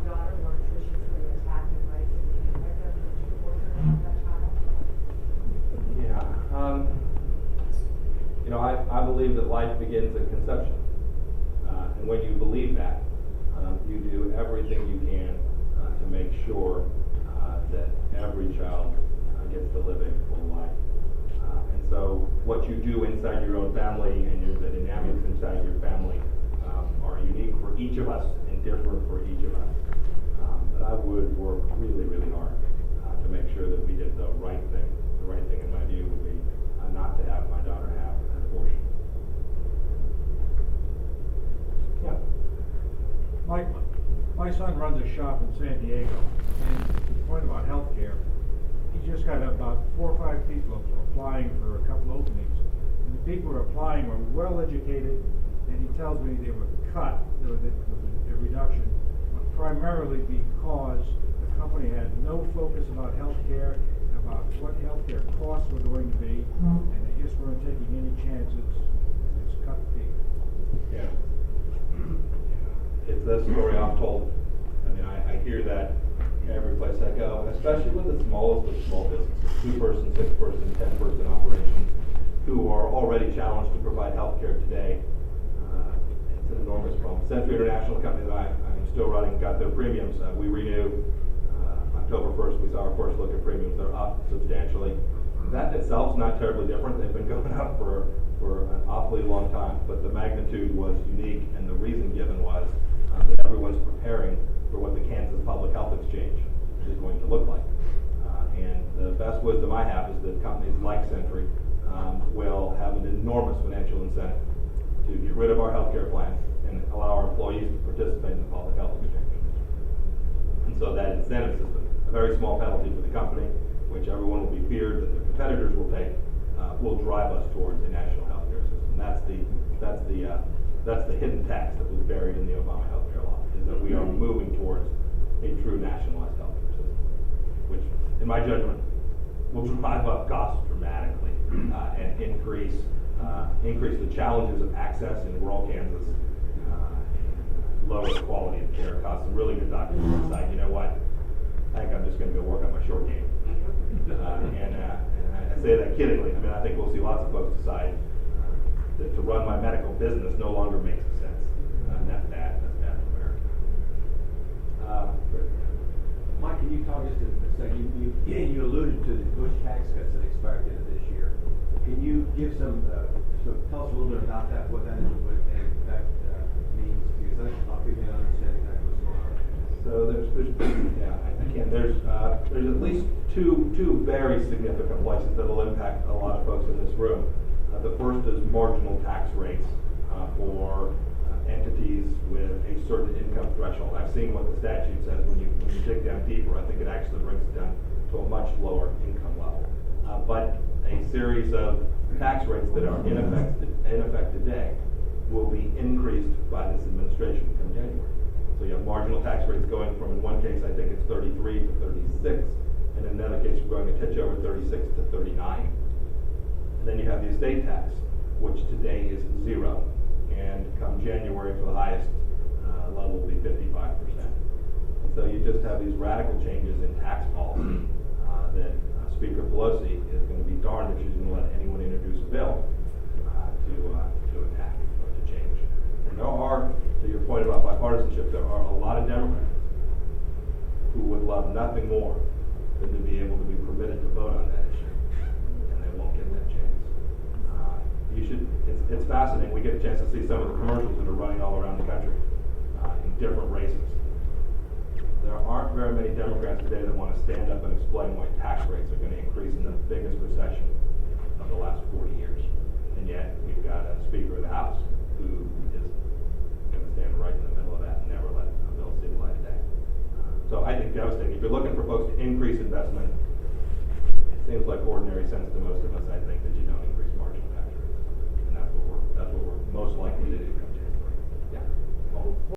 daughter more viciously attacked and raped in the America, would you work around that child? Yeah. I believe that life begins at conception. And when you believe that, you do everything you can to make sure that every child gets to live a full life. And so what you do inside your own family and the dynamics inside your family are unique for each of us and different for each of us. But I would work really, really hard to make sure that we did the right thing. The right thing, in my view, would be not to have my daughter have an abortion. Yeah. My son runs a shop in San Diego, and to the point about healthcare, he just got about 4 or 5 people applying for a couple openings. And the people who are applying were well educated, and he tells me they were cut, there was a reduction, but primarily because the company had no focus about healthcare, about what healthcare costs were going to be, and they just weren't taking any chances, and just cut people. Yeah. It's the story I've told. I mean, I hear that every place I go, especially with the smallest of small businesses, 2-person, 6-person, 10-person operations, who are already challenged to provide health care today. It's an enormous problem. Century International, company that I'm still running, got their premiums. We renew October 1st. We saw our first look at premiums. They're up substantially. That itself is not terribly different. They've been going up for an awfully long time, but the magnitude was unique, and the reason given was that everyone's preparing for what the Kansas Public Health Exchange is going to look like. And the best wisdom I have is that companies like Century will have an enormous financial incentive to get rid of our healthcare plans and allow our employees to participate in the Public Health Exchange. And so that incentive system, a very small penalty for the company, which everyone will be feared that their competitors will take, will drive us towards a national healthcare system. That's the hidden tax that was buried in the Obama healthcare law, is that we are moving towards a true nationalized healthcare system, which, in my judgment, will drive up costs dramatically and increase the challenges of access in rural Kansas, lower the quality of care, costs some really good doctors who decide, you know what, I think I'm just going to go work on my short game. And I say that kiddingly. I mean, I think we'll see lots of folks decide that to run my medical business no longer makes sense. And that's bad. That's bad for America. Mike, can you talk just a second? You alluded to the Bush tax cuts that expired at the end of this year. Can you give tell us a little bit about that, what that is, what that means? Because I think a lot of people don't understand exactly what's going on. So there's at least two very significant places that will impact a lot of folks in this room. The first is marginal tax rates for entities with a certain income threshold. I've seen what the statute says. When you dig down deeper, I think it actually brings it down to a much lower income level. But a series of tax rates that are in effect today will be increased by this administration come January. So you have marginal tax rates going from, in one case, I think it's 33 to 36, and in another case, we're going a touch over 36 to 39. And then you have the estate tax, which today is 0, and come January for the highest level will be 55%. And so you just have these radical changes in tax policy that Speaker Pelosi is going to be darned if she's going to let anyone introduce a bill to attack or to change. And there are, to your point about bipartisanship, there are a lot of Democrats who would love nothing more than to be able to be permitted to vote on that issue, and they won't get that chance. It's fascinating. We get a chance to see some of the commercials that are running all around the country in different races. There aren't very many Democrats today that want to stand up and explain why tax rates are going to increase in the biggest recession of the last 40 years. And yet, we've got a Speaker of the House who is going to stand right in the middle of that and never let a bill see the light of day. So I think devastating. If you're looking for folks to increase investment, it seems like ordinary sense to most of us, I think, that you don't increase marginal tax rates. And that's what we're most likely to do.